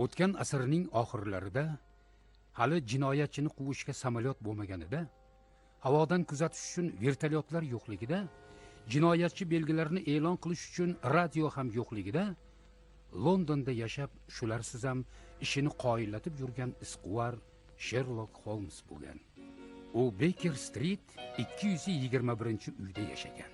O'tgan asrning oxirlarida hali jinoyatchini quvishga samolyot bo'lmaganida, havodan kuzatish uchun vertolyotlar yo'qligida, jinoyatchi belgilarini e'lon qilish uchun radio ham yo'qligida, Londonda yashab, shularsiz ham ishini qoyillatib yurgan isquvar Sherlock Holmes bo'lgan. U Baker Street 221-uyda yashagan.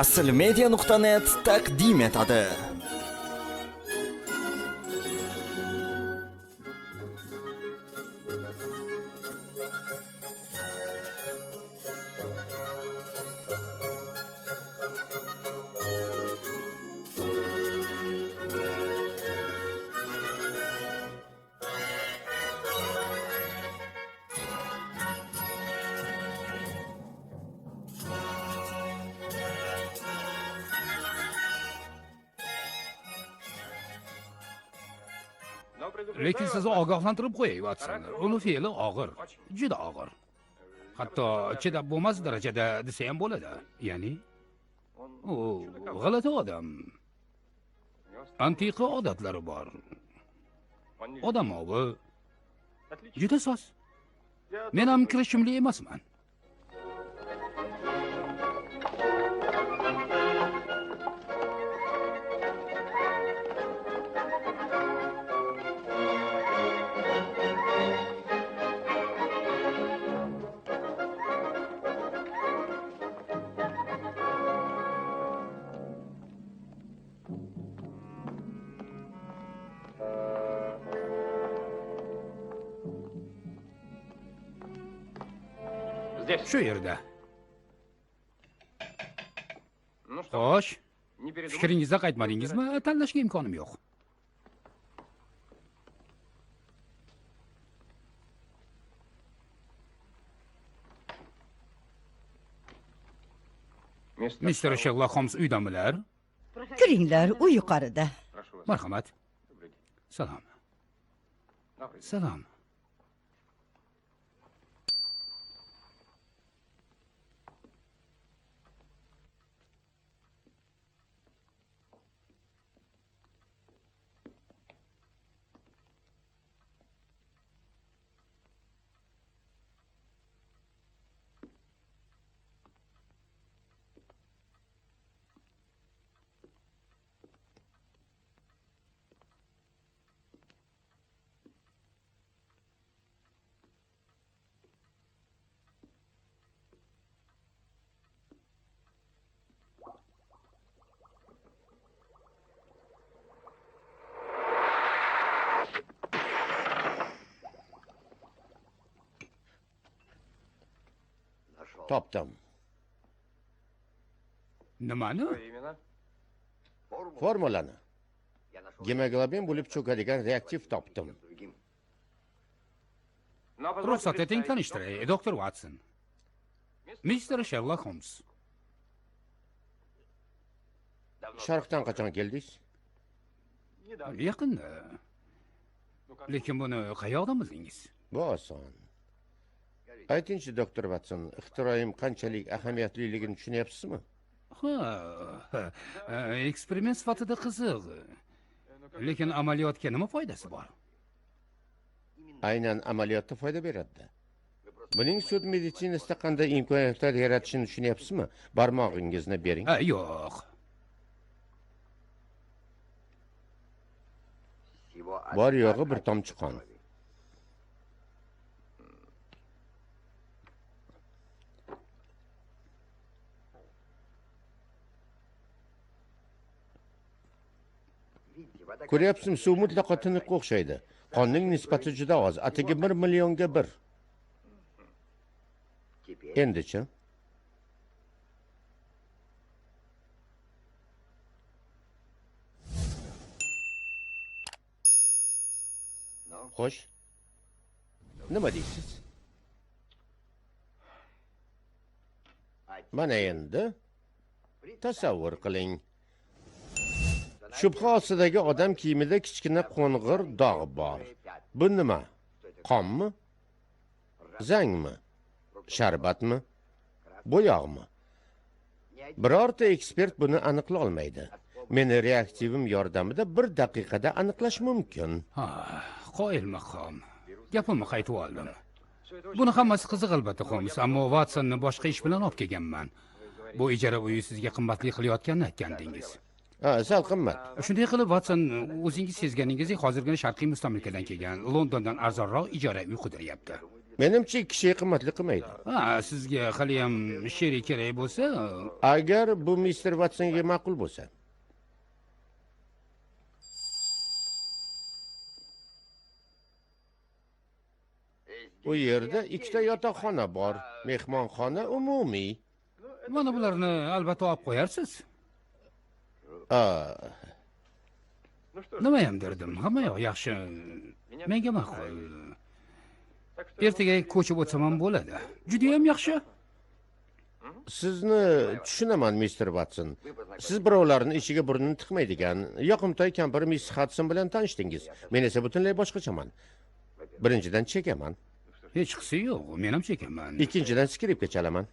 Aslmedia.net taqdim etadi. Lekin sizni ogohlantirib qo'yay, Watson. Uni fe'li og'ir, juda og'ir. Hatto chidab bo'lmas darajada desa ham bo'ladi. Ya'ni u g'alati odam. Antiqa odatlari bor. Odamovi. Juda soz. Men ham kirishimli emasman. Shu yerda. Xo'sh, fikringizda qaytmadingizmi? Tanlashga imkonim yo'q. Mr. Sherlock Holmes uydamilar? Kiringlar, u yuqorida. Marhamat. Salom. Salom. Topdim. Nimani? Formulani. Gemoglobin bo'lib cho'kadigan reaktiv topdim. Ruxsat eting tanishtiray, doktor Watson. Mr. Sherlock Holmes. Sharqdan qachon keldingiz? Yaqinda. Lekin buni qayoqdan bildingiz? Bu oson. Aytingchi, doktor Watson, ixtiroyim qanchalik ahamiyatliligini tushunyapsizmi? Ha, eksperiment sifatida qiziq. Lekin amaliyotga nima foydasi bor? Aynan amaliyotda foyda beradi. Buning sud meditsinasida qanday imkoniyatlar yaratishini tushunyapsizmi? Barmog'ingizni bering. Ha, yo'q. Bor yo'g'i bir tomchi qon. Ko'ryapsizmi, suv mutlaqo tiniqqa o'xshaydi. Qonning nisbati juda oz. Atigi 1 millionga 1. Endichi xo'sh, nima deysiz? Mana endi tasavvur qiling. Shubha ostidagi odam kiyimida kichkina qo'ng'ir dog' bor. Bu nima? Qonmi? Zangmi? Sharbatmi? Bo'yoqmi? Birorta ekspert buni aniqlay olmaydi. Meni reaktivim yordamida 1 daqiqada aniqlash mumkin. Qoyil maqom. Gapimni qaytib oldim. Buni hammasi qiziq albatta, Holmes, ammo Watsonni boshqa ish bilan olib kelganman. Bu ijara uyi sizga qimmatli qilayotganini aytgandingiz. Sal qimmat. Shunday qilib, Watson o'zingiz sezganingizdek hozirgina sharqiy mustamlikadan kelgan, Londondan arzonroq ijara uy qidiryapti. Menimcha 2 kishi qimmatli qilmaydi. Sizga hali ham sherik kerak bo'lsa, Agar bu Mr. Watsonga ma'qul bo'lsa. U yerda 2 ta yotoqxona bor, mehmonxona umumiy. mana bularni albatta olib qo'yarsiz. Nima ham derdim, hamma yoq yaxshi. Menga ma'qul. Ertaga ko'chib o'tsam ham bo'ladi. Juda ham yaxshi. Sizni tushunaman, Mr. Watson. Siz birovlarning ishiga burnini tiqmaydigan, yoqimtoy kampir Miss Hudson bilan tanishdingiz. Men esa butunlay boshqachaman. Birinchidan chekaman. Hech qisi yo'q, men ham chekaman. Ikkinchidan skripka chalaman.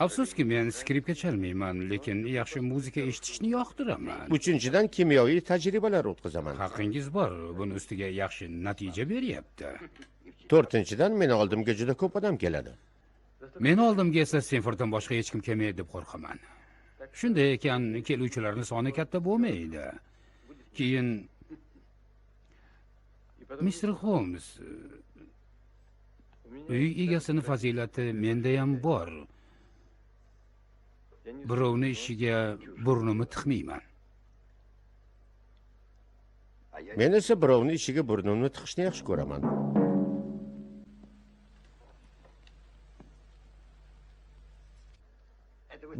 Afsuski, men skripka chalmayman, lekin yaxshi muzika eshitishni yoqtiraman. Uchinchidan kimyoviy tajribalar o'tkazaman. Haqqingiz bor, buni ustiga yaxshi natija beryapti. To'rtinchidan meni oldimga juda ko'p odam keladi. Meni oldimga esa Stenforddan boshqa hech kim kelmaydi deb qo'rqaman. Shunday ekan, keluvchilarning soni katta bo'lmaydi. Keyin Mr. Holmes, uy egasini fazilati menda ham bor. Birovni ishiga burnimni tiqmayman. Men esa birovni ishiga burnimni tiqishni yaxshi ko'raman.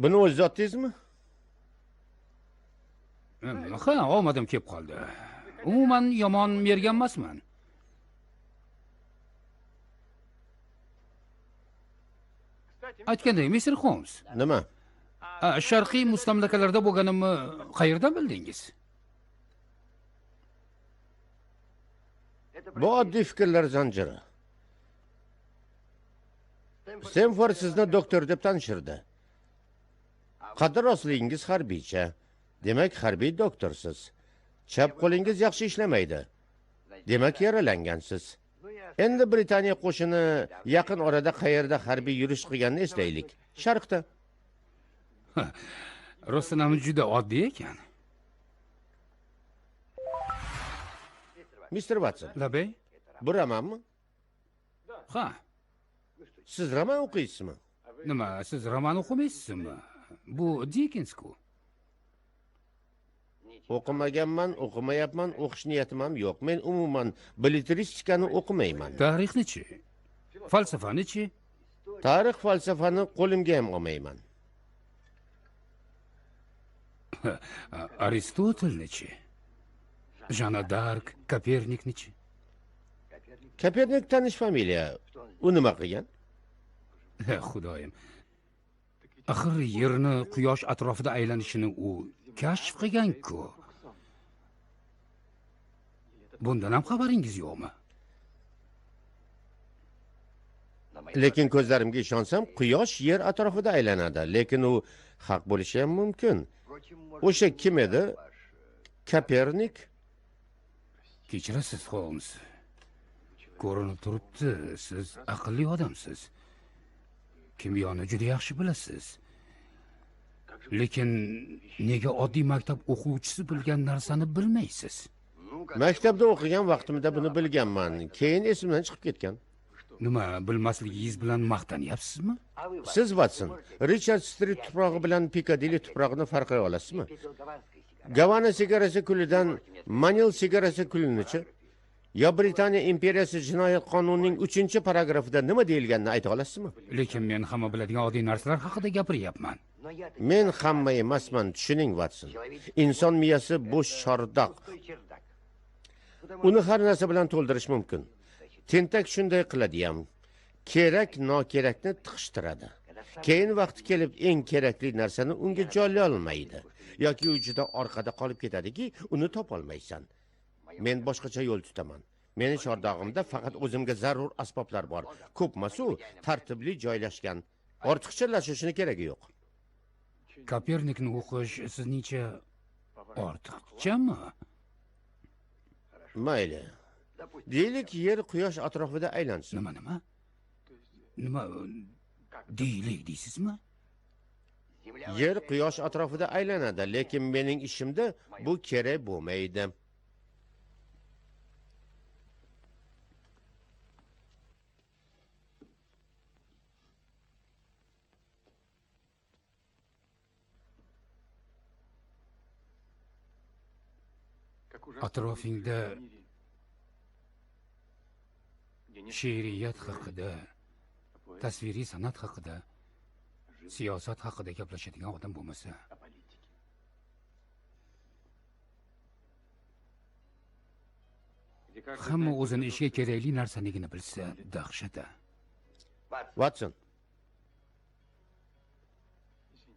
Buni o'z zotdingizmi? Ha, omadim kelib qoldi. Umuman yomon mergan emasman. Aytgandek, Mr. Holmes. Nima? Sharqiy mustamlakalarda bo'lganimni qayerdan bildingiz? Bu oddiy fikrlar zanjiri. Stenford sizni doktor deb tanishirdi. Qadr rostligingiz harbiycha. Demak, harbiy doktorsiz. Chap qo'lingiz yaxshi ishlamaydi. Demak, yaralangansiz. Endi Britaniya qo'shini yaqin orada qayerda harbiy yurish qilganini eslaylik. Sharqda. Rostdan ham juda oddiy ekan. Mr. Watson, Labey? bu romanmi? Ha. Siz roman o'qiysizmi? Nima, siz roman o'qimaysizmi? Bu Dickens-ku. O'qimaganman, o'qimayapman, o'qish niyatim ham yo'q. Men umuman belletristikani o'qimayman. Tarixni-chi? Falsafani-chi? Tarix, falsafani qo'limga ham olmayman. Aristotelni-chi? Jana Dark, Kopernikni-chi? Kopernik tanish familiya. U nima qilgan? Xudoyim. Axir yerni quyosh atrofida aylanishini u kashf qilgan-ku. Bundan ham xabaringiz yo'qmi? Lekin ko'zlarimga ishonsam, quyosh yer atrofida aylanadi, lekin u haq bo'lishi ham mumkin. O'sha kim edi? Kopernik? Kechirasiz, Holmes. Ko'rinib turibdi, siz aqlli odamsiz. Kimyoni juda yaxshi bilasiz. Lekin nega oddiy maktab o'quvchisi bilgan narsani bilmaysiz? Maktabda o'qigan vaqtimda buni bilganman. Keyin esimdan chiqib ketgan. Nima, bilmasligingiz bilan maqtanyapsizmi? Siz Watson, Richard Street tuprog'i bilan Piccadilly tuprog'ini farqlay olasizmi? Gavana sigarasi kulidan Manil sigarasi kulinichi yo Britaniya imperiyasi jinoyat qonunining 3-paragrafida nima deyilganini ayta olasizmi? Lekin men hamma biladigan oddiy narsalar haqida gapiryapman. Men hamma emasman, tushuning, Watson. Inson miyasi bo'sh chordoq. Uni har narsa bilan to'ldirish mumkin. Tentak shunday qiladi ham. Kerak nokerakni tiqishtiradi. Keyin vaqti kelib eng kerakli narsani unga joylay olmaydi yoki u juda orqada qolib ketadiki, uni topolmaysan. Men boshqacha yo'l tutaman. Meni chordog'imda faqat o'zimga zarur asboblar bor. Ko'pmasu tartibli joylashgan. Ortiqcha lashishni keragi yo'q. Kopernikni o'qish sizningcha ortiqchami? Mayli. Deylik, yer quyosh atrofida aylansin. Nima deylik deysizmi? Yer quyosh atrofida aylanadi, lekin mening ishimda bu kerak bo'lmaydi. Atrofingda she'riyat haqida, tasviriy san'at haqida, siyosat haqida gaplashadigan odam bo'lmasa, hamma o'zini ishga kerakli narsaligini bilsa, dahshata. Watson,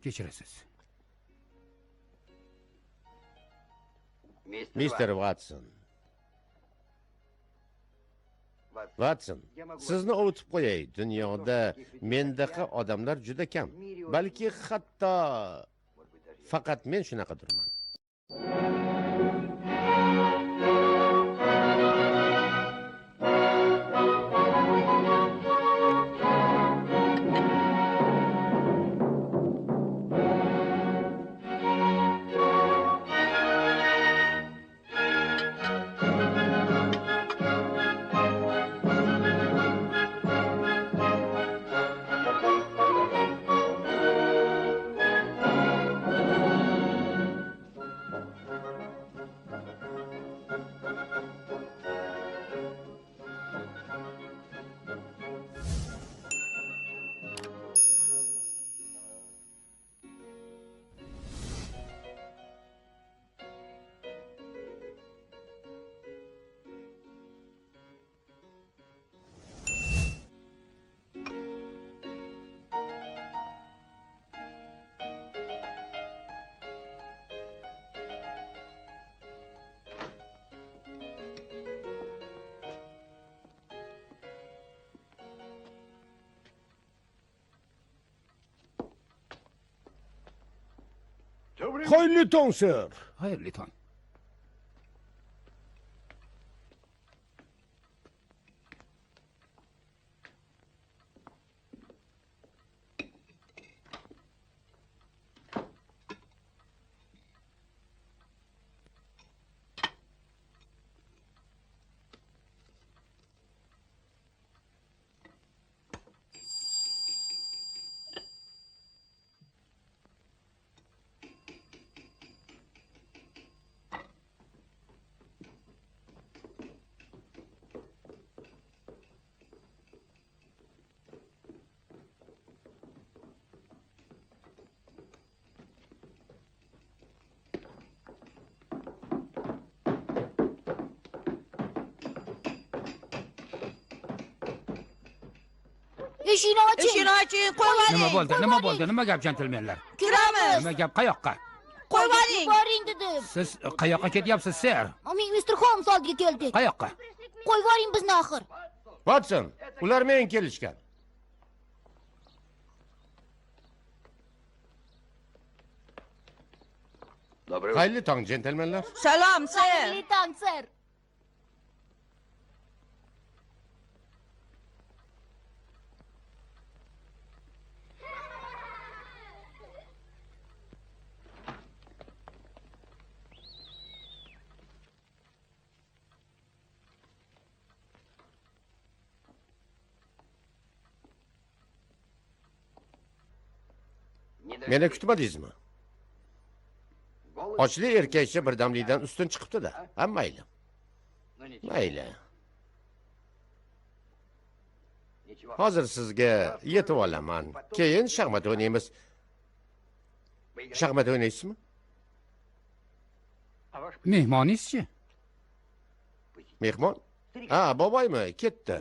Kechirasiz. Mr. Watson. Watson, sizni ovutib qo'yay. Dunyoda mendaqa odamlar juda kam. Balki hatto faqat men shunaqadirman. Xayrli tong, sir. Xayrli tong. Eshikni oching, qo'yvaring. Nima bo'ldi? Nima bo'ldi? Nima gap, jentelmenlar? Kiramiz. Nima gap, qayoqqa? Qo'yvaring. Boring dedim. Siz qayoqqa ketyapsiz, ser? Men Mr. Holmes oldiga keldik. Qayoqqa? Qo'yvaring bizni axir. Watson, ular men kelishgan. Xayrli tong, jentelmenlar. Salom, ser. Xayrli tong, sir. Meni kutmadingizmi? ochli erkakcha birdamlikdan ustun chiqibdi-da. Ha, mayli. Mayli. Hozir sizga yetib olaman. Keyin shaxmat o'ynaymiz. Shaxmat o'ynaysizmi? Mehmoningizchi? Mehmon? Ha, boboymi? Ketdi.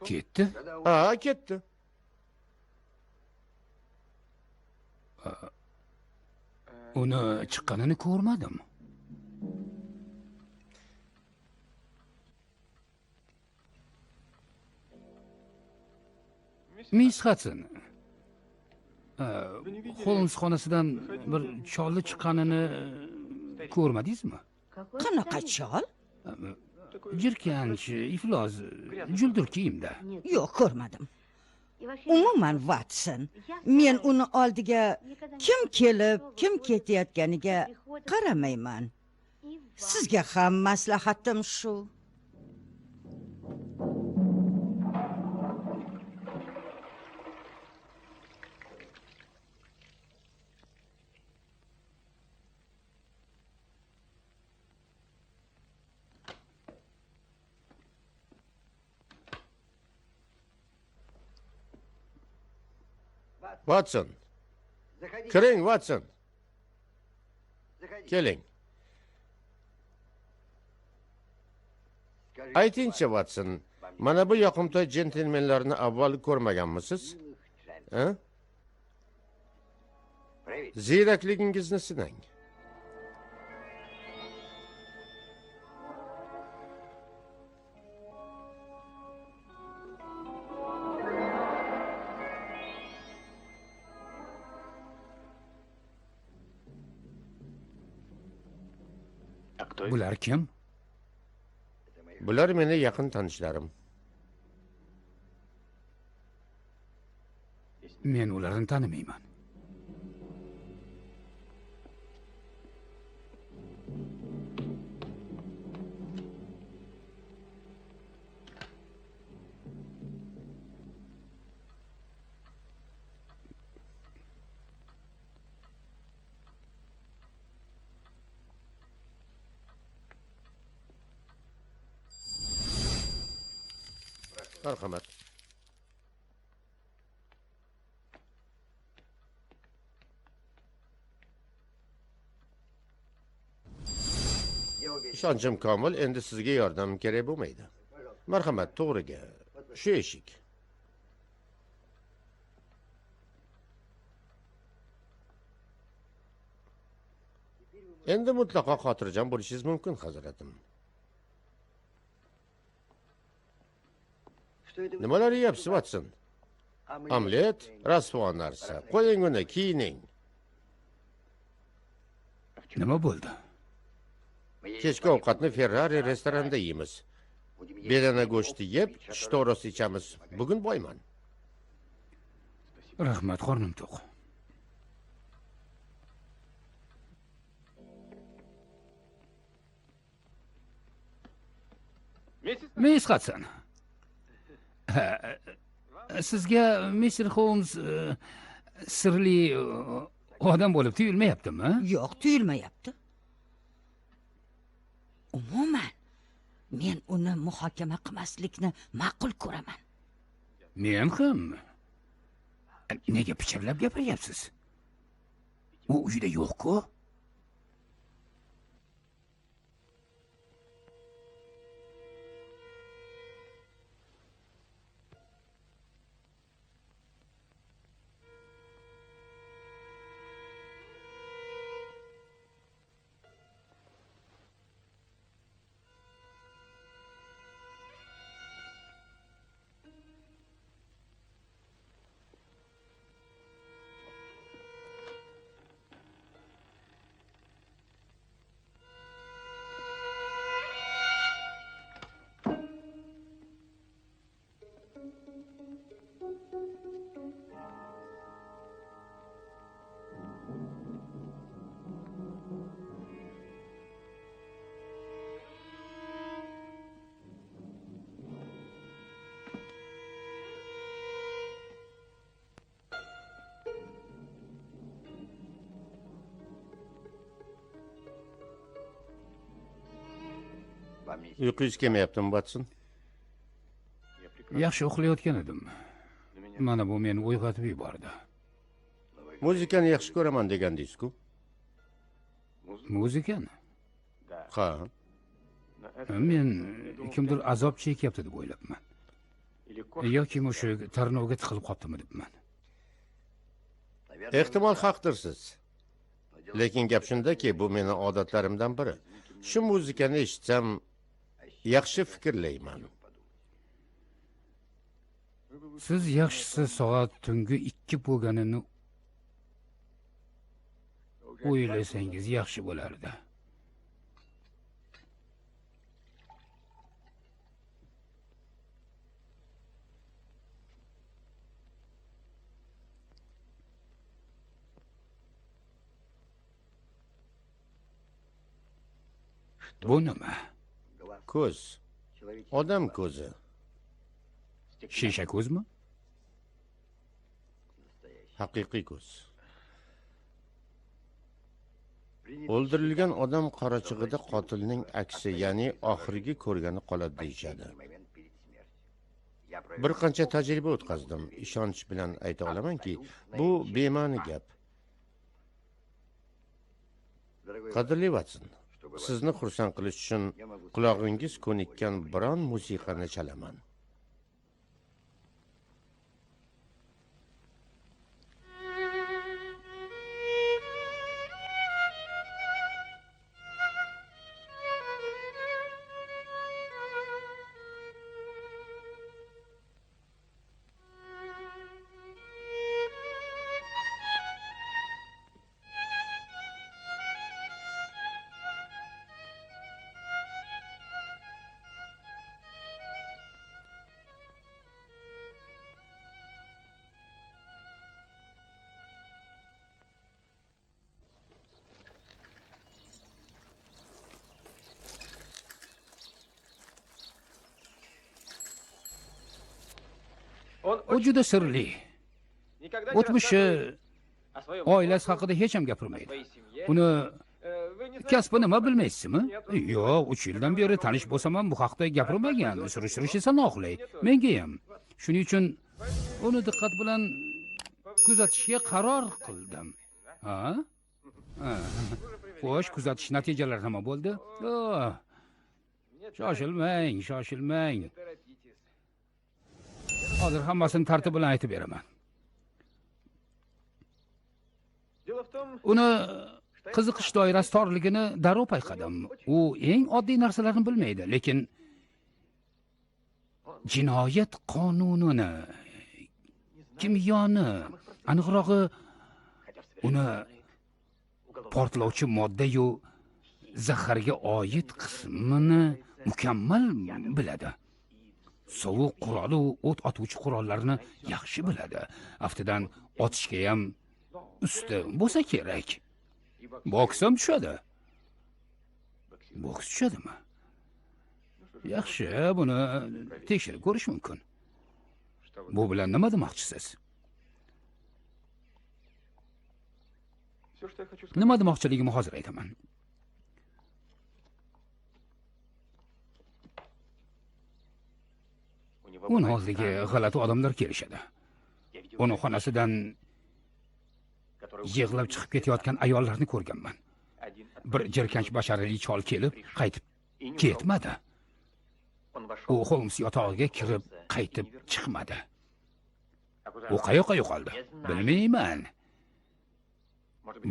Ketdi. Ha, ketdi. Uni chiqqanini ko'rmadim. Miss Hudson. Holmes xonasidan bir cholli chiqqanini ko'rmadingizmi? Qanaqa chol? Jirkanch, iflos, juldur kiyimda. Yo'q, ko'rmadim. Umuman Watson, men uni oldiga kim kelib, kim ketayotganiga qaramayman. Sizga ham maslahatim shu. Watson. Kiring, Watson. Keling. Aytingchi, Watson, mana bu yoqimtoy jentelmenlarni avval ko'rmaganmisiz? Ha? Ziyrakligingizni sinang. Bular kim? Bular meni yaqin tanishlarim. Men ularni tanimayman. Marhamat. Ishonchim komil, endi sizga yordam kerak bo'lmaydi. Marhamat, to'g'riga. Shu eshik. Endi mutlaqo xotirjam bo'lishingiz mumkin, hazratim. Nimalar yeyapsiz, Watson? Omlet, rasvo narsa. Qo'ying uni, kiyining. Nima bo'ldi? Kechki ovqatni Ferrari restoranida yeymiz. Bedana go'shti yeb, shtoros ichamiz. Bugun boyman. Rahmat, qornim to'q. Miss Hudson. Sizga Mr. Holmes sirli odam bo'lib tuyulmayaptimi? Yo'q, tuyulmayapti. Umuman, men uni muhokama qilmaslikni ma'qul ko'raman. Men ham. Nega pichirlab gapiryapsiz? U uyda yo'q-ku. Uyqungiz kelmayaptimi, Watson? Yaxshi uxlayotgan edim. Mana bu meni uyg'otib yubordi. Muzikani yaxshi ko'raman degandingiz-ku. Muzikani? Ha. Men kimdir azob chekyapti deb o'ylabman. Yoki mushuk tarnovga tiqilib qolibdimi debman. Ehtimol haqdirsiz. Lekin gap shundaki, bu meni odatlarimdan biri. Shu muzikani eshitsam, yaxshi fikrlayman. Siz yaxshisi soat tungi 2 bo'lganini o'ylasangiz yaxshi bo'lardi. Bu nima? Ko'z. Odam ko'zi. Shisha ko'zmi? Haqiqiy ko'z. O'ldirilgan odam qorachig'ida qotilning aksi, ya'ni oxirgi ko'rgani qoladi deyshadi. Bir qancha tajriba o'tkazdim. Ishonch bilan ayta olamanki, bu bema'ni gap. Qadrli Watson, sizni xursand qilish uchun qulog'ingiz ko'nikkan biron musiqani chalaman. U juda sirli. O'tmishi, oilasi haqida hech ham gapirmaydi. Uni kasbi nima bilmaysizmi? Yo'q, 3 yildan beri tanish bo'lsam ham bu haqda gapirmagan. Surishtirish esa noqulay. Menga ham. Shuning uchun uni diqqat bilan kuzatishga qaror qildim. Ha? Xo'sh, kuzatish natijalari nima bo'ldi? Shoshilmang, shoshilmang. Hozir hammasini tartib bilan aytib beraman. Uni qiziqish doirasi torligini darrov payqadim. U eng oddiy narsalarni bilmaydi, lekin jinoyat qonunini, kimyoni, aniqrog'i uni portlovchi modda-yu zaharga oid qismini mukammal biladi. Sovuq qurol u o't otuvchi qurollarni yaxshi biladi. Aftidan otishga ham usta bo'lsa kerak. Boks ham tushadi. Boks tushadimi? Yaxshi, buni tekshirib ko'rish mumkin. Bu bilan nima demoqchisiz? Nima demoqchiligimni hozir aytaman. Uni oldiga g'alati odamlar kelishadi. Uni xonasidan yig'lab chiqib ketayotgan ayollarni ko'rganman. Bir jirkanch basharali chol kelib, qaytib ketmadi. U Holmes yotog'iga kirib, qaytib chiqmadi. U qayoqqa yo'qoldi? Bilmayman.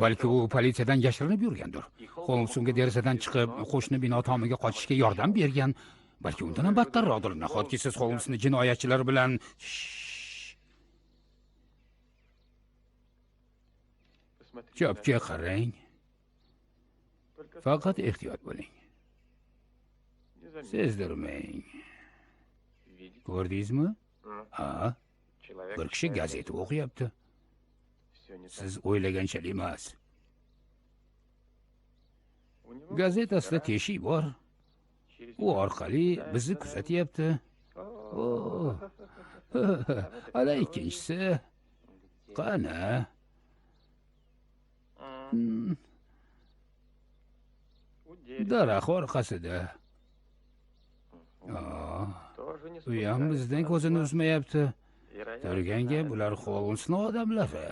Balki u politsiyadan yashirinib yurgandir. Holmes unga derazadan chiqib, qo'shni bino tomiga qochishga yordam bergan. Balki undan ham battarroqdir. Nahotki siz Holmesni jinoyatchilar bilan chopga qarang. Faqat ehtiyot bo'ling. Sezdirmang. Ko'rdingizmi? Ha? Bir kishi gazeta o'qiyapti. Siz o'ylaganchalik emas. Gazetasida teshik bor. U orqali bizni kuzatyapti. Ana ikkinchisi. Qani? Daraxt orqasida. u ham bizdan ko'zini uzmayapti. Turgan gap bular Holmsning odamlari.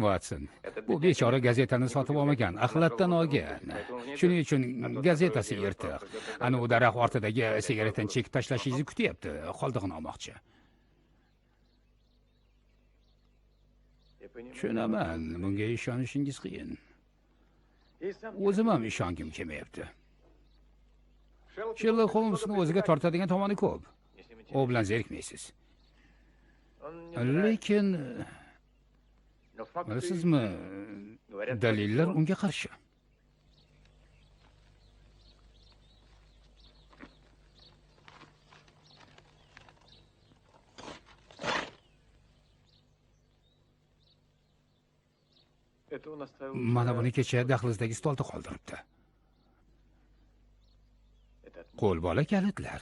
Watson, bu bechora gazetani sotib olmagan, axlatdan olgan. Shuning uchun gazetasi yirtiq. Ana u daraxt ortidagi sigaretani chekib tashlashingizni kutyapti, qoldig'ini olmoqchi. Tushunaman, bunga ishonishingiz qiyin. O'zim ham ishongim kelmayapti. Sherlock Holmsni o'ziga tortadigan tomoni ko'p. U bilan zerikmaysiz. Lekin bilasizmi, dalillar unga qarshi. Mana buni kecha dahlizdagi stolda qoldiribdi. Qo'lbola kalitlar.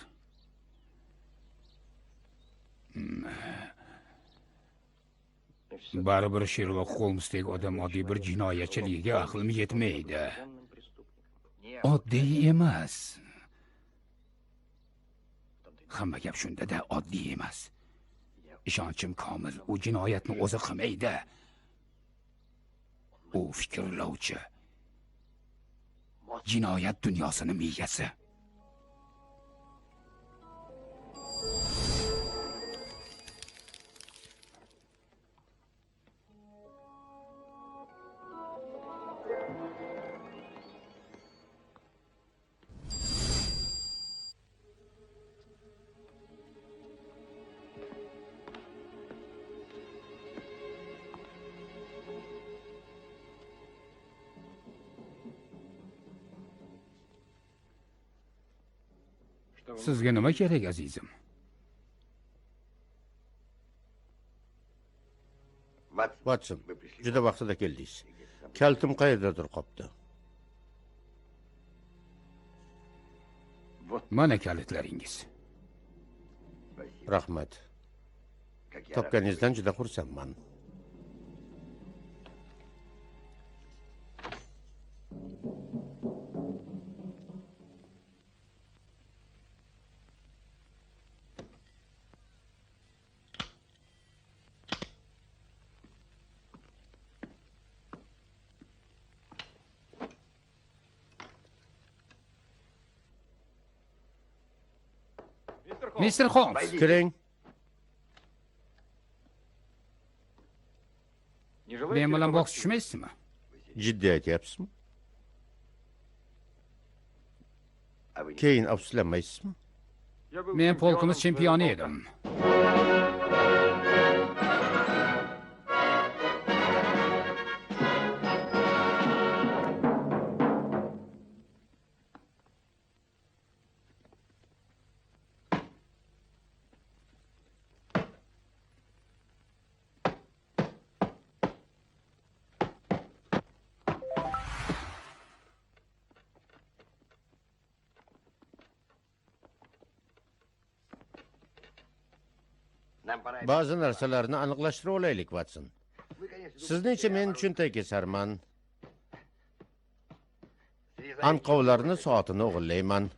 Baribir Sherlock Holmsdek odam oddiy bir jinoyatchiligiga aqlim yetmaydi. Oddiy emas. Hamma gap shunda-da, oddiy emas. Ishonchim komil, u jinoyatni o'zi qilmaydi. U fikrlovchi. Jinoyat dunyosining miyasi. Sizga nima kerak, azizim? Watson, juda vaqtida keldingiz. Kaltim qayerdadir qolibdi. Mana kalitlaringiz. Rahmat. Topganingizdan juda xursandman. Mr. Holmes, Kiring. men bilan boks tushmaysizmi? Jiddiy aytyapsizmi? Keyin afsuslanmaysizmi? Men polkimiz chempioni edim. Ba'zi narsalarni aniqlashtirib olaylik, Watson. Sizningcha men cho'ntak kesarman. Anqovlarni soatini o'g'irlayman.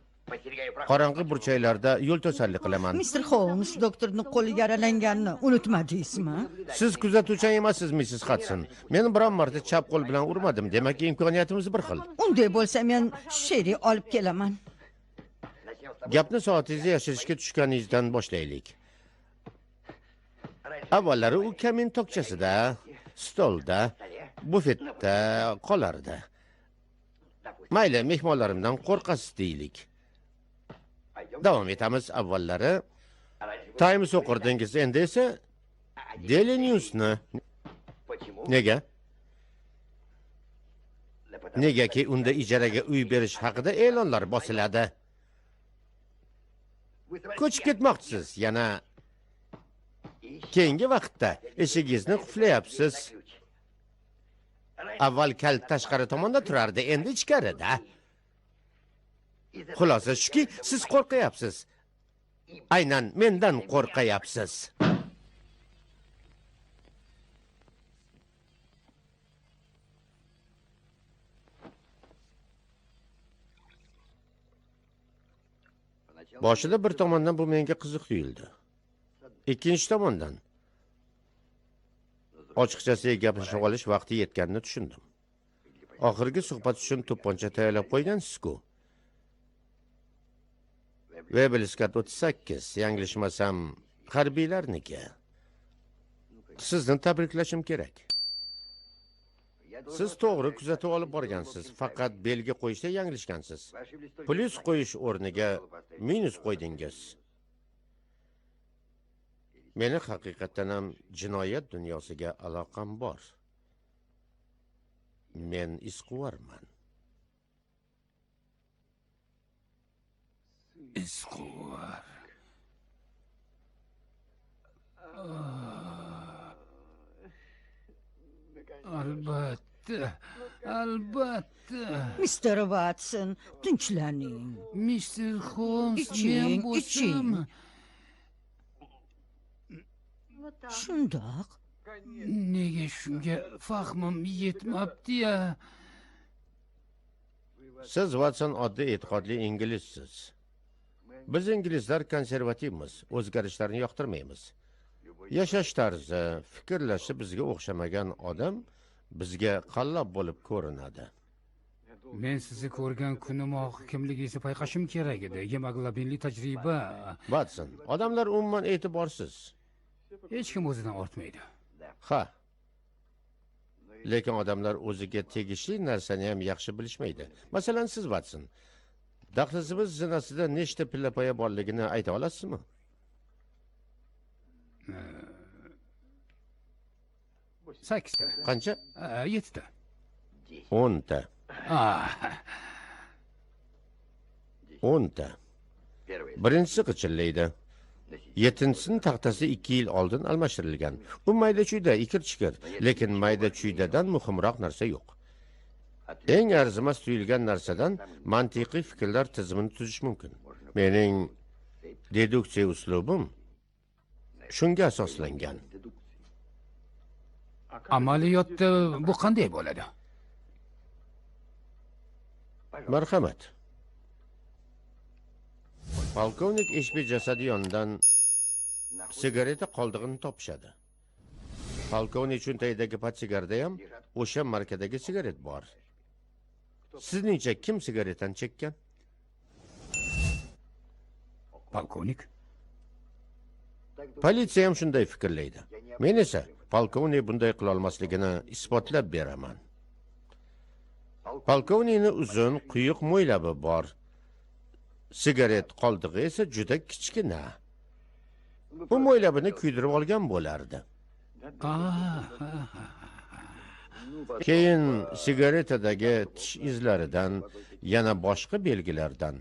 Qorong'i burchaklarda yo'l to'sarlik qilaman. Mr. Holmes doktorning qo'li yaralanganini unutmadingizmi? Siz kuzatuvchan emassiz, Mrs. Hudson. Men biron marta chap qo'l bilan urmadim. Demak, imkoniyatimiz bir xil. Unday bo'lsa men Sherry olib kelaman. Gapni soatingizni yashirishga tushganingizdan boshlaylik. Avvallari u kamin tokchasida, stolda, bufetda qolardi. Mayli, mehmonlarimdan qo'rqasiz deylik. Davom etamiz. Avvallari Times o'qirdingiz, endi esa Daily News'ni. Nega? Negaki unda ijaraga uy berish haqida e'lonlar bosiladi. Ko'chib ketmoqchisiz, yana keyingi vaqtda eshigingizni qulflayapsiz. Avval kalit tashqari tomonda turardi, endi ichkarida. Xulosa shuki, siz qo'rqayapsiz. Aynan mendan qo'rqayapsiz. Boshida bir tomondan bu menga qiziq tuyuldi. Ikkinchi tomondan ochiqchasi gaplashib olish vaqti yetganini tushundim. Oxirgi suhbat uchun to'pponcha tayyorlab qo'ygansiz-ku. Webelskat 38, yanglishmasam, harbiylarniki. Sizni tabriklashim kerak. Siz to'g'ri kuzatuv olib borgansiz, faqat belgi qo'yishda yanglishgansiz. Plyus qo'yish o'rniga minus qo'ydingiz. Meni haqiqatan ham jinoyat dunyosiga aloqam bor. Men isquvarman. Isquvar. Albatta, albatta. Mr. Watson, tinchlaning. Mr. Holmes, Iching, men bo'lsam, Shundoq. nega shunga fahmim yetmabdi-ya? Siz Watson oddiy e'tiqodli inglizsiz. Biz inglizlar konservativmiz, o'zgarishlarni yoqtirmaymiz. Yashash tarzi, fikrlashi bizga o'xshamagan odam bizga qallab bo'lib ko'rinadi. Men sizni ko'rgan kunimoq kimligingizni payqashim kerak edi. Gemoglobinli tajriba. Watson, odamlar umuman e'tiborsiz. Hech kim o'zidan ortmaydi. Ha. Lekin odamlar o'ziga tegishli narsani ham yaxshi bilishmaydi. Masalan, siz Watson, dahlizimiz zinasida nechta pillapoya borligini ayta olasizmi? Sakkizta. Qancha? 7ta. 10 ta. 10 ta. Birinchisi qichillaydi. 7-sini taxtasi 2 yil oldin almashtirilgan. U mayda-chuyda, ikir-chikir, lekin mayda-chuydadan muhimroq narsa yo'q. Eng arzimas tuyulgan narsadan mantiqiy fikrlar tizimini tuzish mumkin. Mening deduksiya uslubim shunga asoslangan. Amaliyotda bu qanday bo'ladi? Marhamat. Polkovnik Eshbi jasadi yonidan sigareta qoldig'ini topishadi. Polkovnik cho'ntagidagi portsigarda ham o'sha markadagi sigaret bor. Sizningcha kim sigaretani chekkan? Polkovnik. Politsiya ham shunday fikrlaydi. Men esa polkovnik bunday qila olmasligini isbotlab beraman. Polkovnikning uzun, quyuq mo'ylabi bor. Sigaret qoldig'i esa juda kichkina. Bu mo'ylabini kuydirib olgan bo'lardi. Keyin sigaretadagi tish izlaridan, yana boshqa belgilardan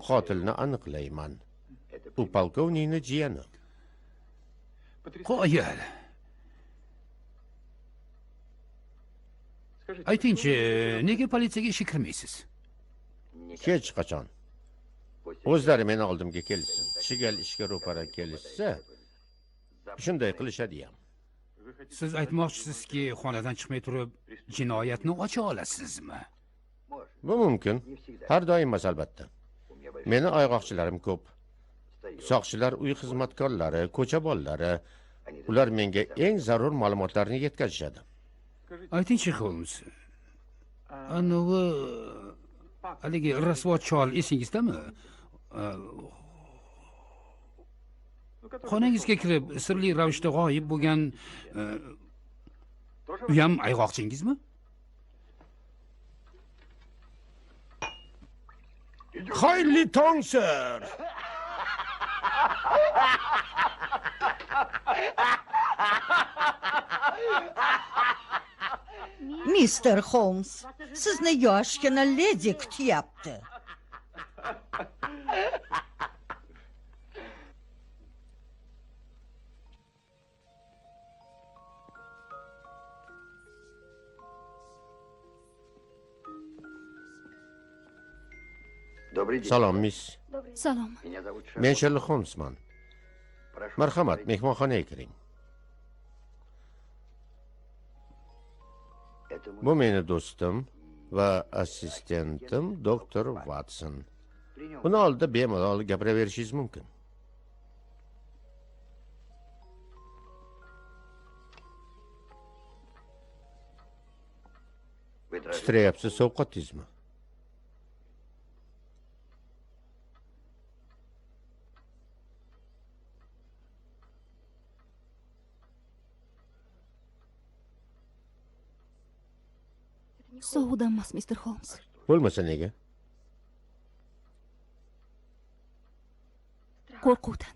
qotilni aniqlayman. U polkovnikning jiyani. Qo'yil. Aytingchi, nega politsiyaga ishga kirmaysiz? Hech qachon. O'zlari meni oldimga kelsin. Chigal ishga ro'para kelishsa, shunday qilishadi ham. Siz aytmoqchisizki, xonadan chiqmay turib jinoyatni ocha olasizmi? Bu mumkin. Har doim emas albatta. Meni ayg'oqchilarim ko'p. Soqchilar, uy xizmatkorlari, ko'cha bolalari, ular menga eng zarur ma'lumotlarni yetkazishadi. Aytingchi, Holmes. Anavi haligi rasvo chol esingizdami? Xonangizga kirib sirli ravishda g'oyib bo'lgan u ham ayg'oqchingizmi? Xayrli tong, sir. Mr. Holmes, sizni yoshgina ledi kutyapti. Salom, miss. Salom. Men Sherlock Holmesman. Marhamat, mehmonxonaga kiring. Bu meni do'stim va assistentim doktor Watson. Uni oldida bemalol gapiraverishingiz mumkin. Titrayapsiz, sovqotdingizmi? Sovuqdan emas, Mr. Holmes. Bo'lmasa nega? Qo'rquvdan.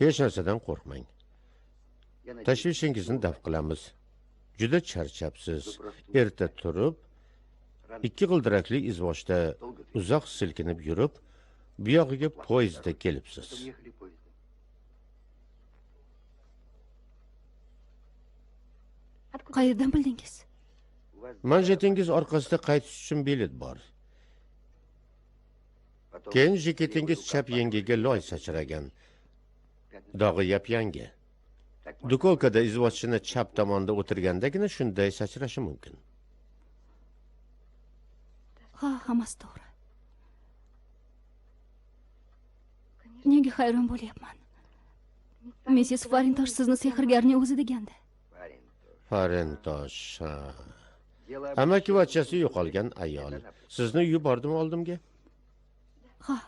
Hech narsadan qo'rqmang. Tashvishingizni daf qilamiz. Juda charchabsiz. Erta turib, ikki g'ildirakli izvoshda uzoq silkinib yurib, bu yog'iga poyezdda kelibsiz. Qayerdan bildingiz? Manjetingiz orqasida qaytish uchun bilet bor. Keyin jaketingiz chap yengiga loy sachragan. Dog'i yap-yangi. Dukolkada izvochchini chap tomonda o'tirgandagina shunday sachrashi mumkin. Ha, hammasi to'g'ri. Nega hayron bo'lyapman? Mrs. Farintosh sizni sehrgarning o'zi degandi. Farintosh. Amakivachchasi yo'qolgan ayol. Sizni yubordim oldimga? Ha,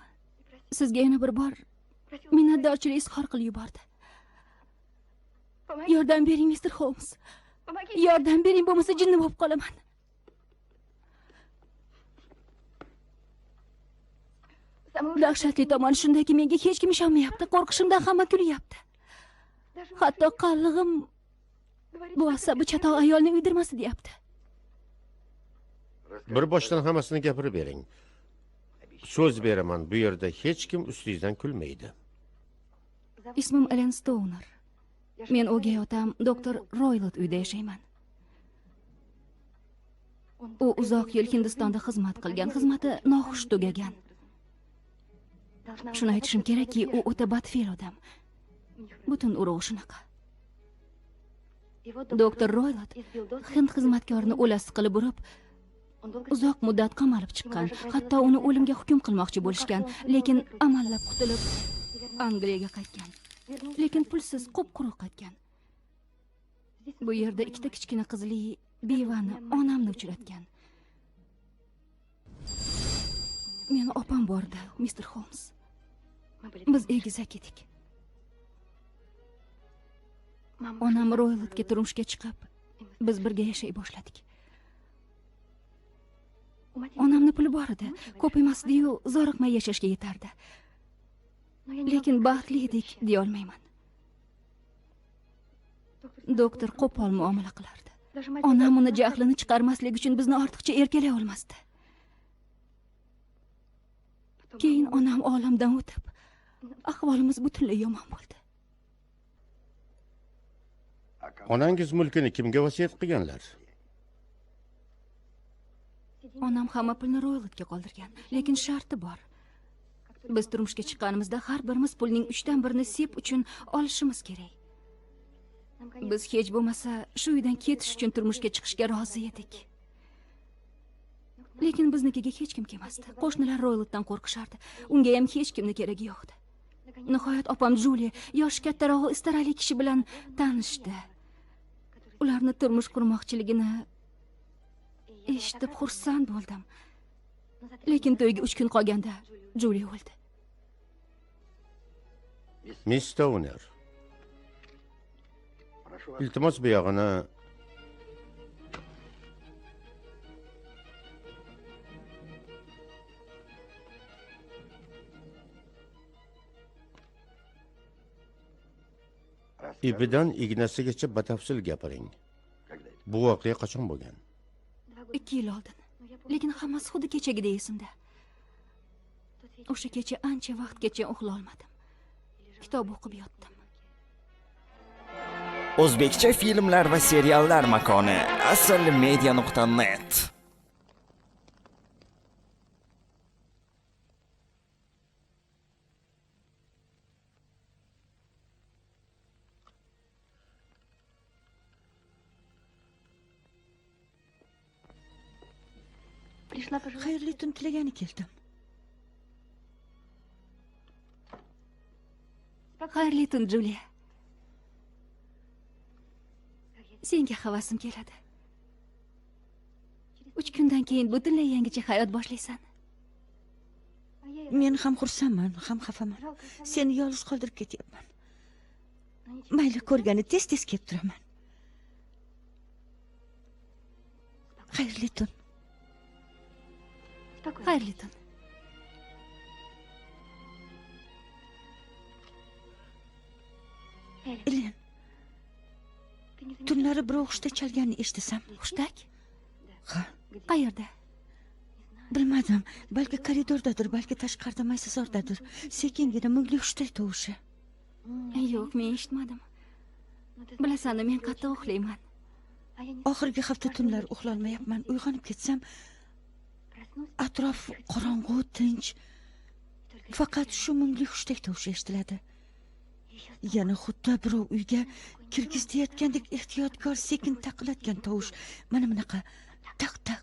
sizga yana bir bor minnatdorchilik izhor qilib yubordi. Yordam bering, Mr. Holmes. Yordam bering, bo'lmasa jinni bo'lib qolaman. Dahshatli tomoni shundaki, menga hech kim ishonmayapti. Qo'rqishimdan hamma kulyapti. Hatto qallig'im bu asabi chatoq ayolni uydirmasi deyapti. Bir boshdan hammasini gapirib bering. So'z beraman, bu yerda hech kim ustingizdan kulmaydi. Ismim Ellen Stoner. Men o'gay otam doktor Roylot uyda yashayman. U uzoq yil Hindistonda xizmat qilgan, xizmati noxush tugagan. Shuni aytishim kerakki, u o'ta badfe'l odam. Butun urug'i shunaqa. Doktor Roylot Hind xizmatkorini o'lasi qilib urib, uzoq muddat qamalib chiqqan. Hatto uni o'limga hukm qilmoqchi bo'lishgan, lekin amallab qutulib Angliyaga qaytgan. Lekin pulsiz qop-quruq qaytgan. Bu yerda ikkita kichkina qizli bevani onamni uchratgan. Meni opam bordi, Mr. Holmes. Biz egizak edik. Onam Roylotga turmushga chiqib, biz birga yashay boshladik. Onamni puli bor edi, ko'p emasdi-yu, zoriqmay yashashga yetardi. Lekin baxtli edik deya olmayman. Doktor qo'pol muomala qilardi. Onam uni jahlini chiqarmaslik uchun bizni ortiqcha erkalay olmasdi. Keyin onam olamdan o'tib, ahvolimiz butunlay yomon bo'ldi. Onangiz mulkini kimga vasiyat qilganlar? Onam hamma pulni Roylotga qoldirgan, lekin sharti bor. Biz turmushga chiqqanimizda har birimiz pulning 3/1 sep uchun olishimiz kerak. Biz hech bo'lmasa shu uydan ketish uchun turmushga chiqishga rozi edik. Lekin biznikiga hech kim kelmasdi. Qo'shnilar Roylotdan qo'rqishardi. Unga ham hech kimning keragi yo'qdi. Nihoyat opam Julie yoshi kattarog'i istarali kishi bilan tanishdi. Ularni turmush qurmoqchiligini eshitib xursand bo'ldim. Lekin to'yga 3 kun qolganda Julie o'ldi. Miss Stoner. Iltimos bu yog'ini ipidan ignasigacha batafsil gapiring. Bu voqea qachon bo'lgan? 2 yil oldin. Lekin hammasi xuddi kechagidek esimda. O'sha kecha ancha vaqtgacha uxla olmadim. Kitob o'qib yotdim. O'zbekcha filmlar va seriallar makoni aslmedia.net. Xayrli tun tilagani keldim. Xayrli tun, Julia. Senga havasim keladi. 3 kundan keyin butunlay yangicha hayot boshlaysan. Men ham xursandman, ham xafaman. Seni yolg'iz qoldirib ketyapman. Mayli, ko'rgani tez-tez kelib turaman. Xayrli tun. Xayrli tun. Elen. Tunlari birov hushtak chalganini eshitsam. Hushtak? Ha, Qayerda? bilmadim. Balki koridordadir, balki tashqarida maysazordadir. Sekingina mungli hushtak tovushi. Yo'q, men eshitmadim. Bilasan, men qattiq uxlayman. Oxirgi hafta tunlar uxlolmayapman. Uyg'onib ketsam, atrof qorong'u, tinch. Faqat shu mungli hushtak tovushi eshitiladi. Yana xuddi birov uyga kirgizayotgandek ehtiyotkor sekin taqillatgan tovush. Mana bunaqa taq taq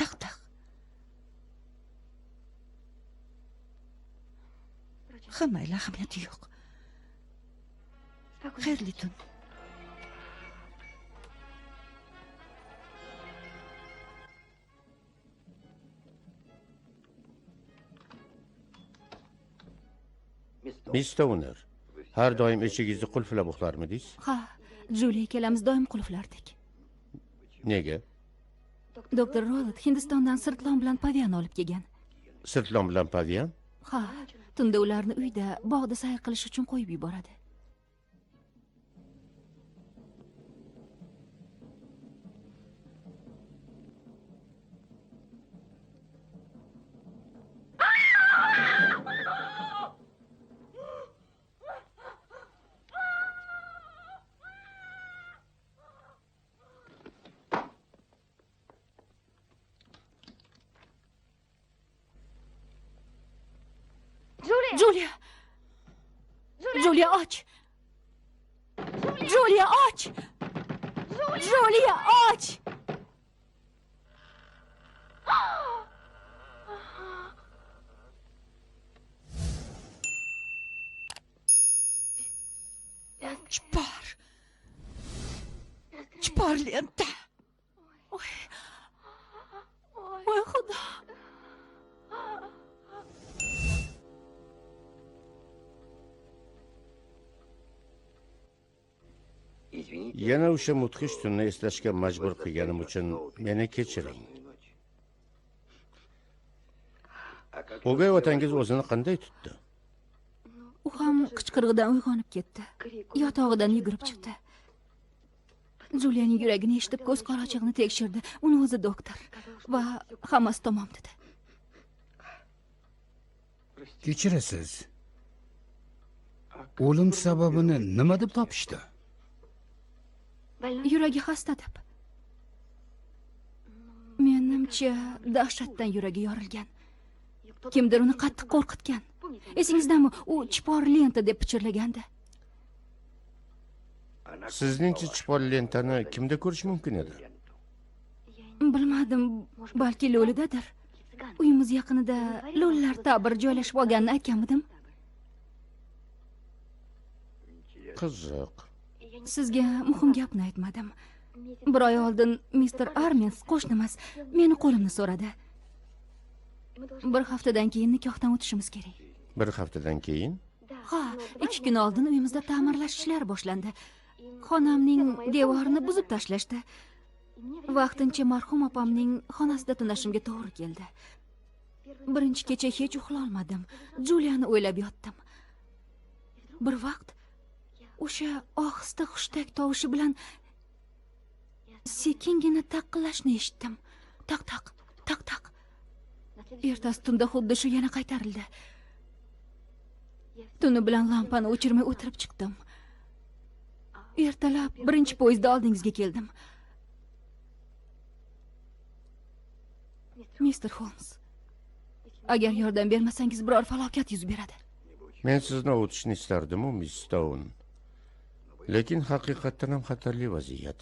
taq taq. Mayli, ahamiyati yo'q. Xayrli tun. Miss Stoner, har doim eshigingizni qulflab uxlarmidingiz? Ha, Julia ikkalamiz doim qulflardik. Nega? Doktor Rollett Hindistondan sirtlon bilan pavian olib kelgan. Sirtlon bilan pavian? Ha, tunda ularni uyda, bog'da sayr qilish uchun qo'yib yuboradi. Julia! Julia, och! Julia, och! Julia, och! Chipor. Chipor lenta. Voy xudo! Yana o'sha mudhish tunni eslashga majbur qilganim uchun meni kechiring. O'gay otangiz o'zini qanday tutdi? U ham qichqirig'idan uyg'onib ketdi. Yotog'idan yugurib chiqdi. Juliyaning yuragini eshitib ko'z qarachig'ini tekshirdi. Uni o'zi doktor va hammasi tamom dedi. Kechirasiz. O'lim sababini nima deb topishdi? Yuragi xasta deb. Menimcha, dahshatdan yuragi yorilgan. Kimdir uni qattiq qo'rqitgan. Esingizdami, u chipor lenta deb pichirlagandi. Sizningcha chipor lentani kimda ko'rish mumkin edi? Bilmadim, balki lo'lidadir. Uyimiz yaqinida lo'lilar ta'bir joylashib olganini aytganmidim. Qiziq. Sizga muhim gapni aytmadim. Bir oy oldin Mr. Armens qo'shnimiz meni qo'limni so'radi. Bir haftadan keyin nikohdan o'tishimiz kerak. Bir haftadan keyin? Ha, 2 kun oldin uyimizda ta'mirlash ishlari boshlandi. Xonamning devorini buzib tashlashdi. Vaqtincha marhum opamning xonasida tunashimga to'g'ri keldi. Birinchi kecha hech uxlolmadim. Juliani o'ylab yotdim. Bir vaqt o'sha ohista hushtak tovushi bilan sekingina taqillashni eshitdim. Taq taq, taq taq. Ertasi tunda xuddi shu yana qaytarildi. Tuni bilan lampani o'chirmay o'tirib chiqdim. Ertalab birinchi poyezdda oldingizga keldim. Mr. Holmes, agar yordam bermasangiz biror falokat yuz beradi. Men sizni o'tishni istardim-u, Miss Stone. Lekin haqiqatan ham xatarli vaziyat.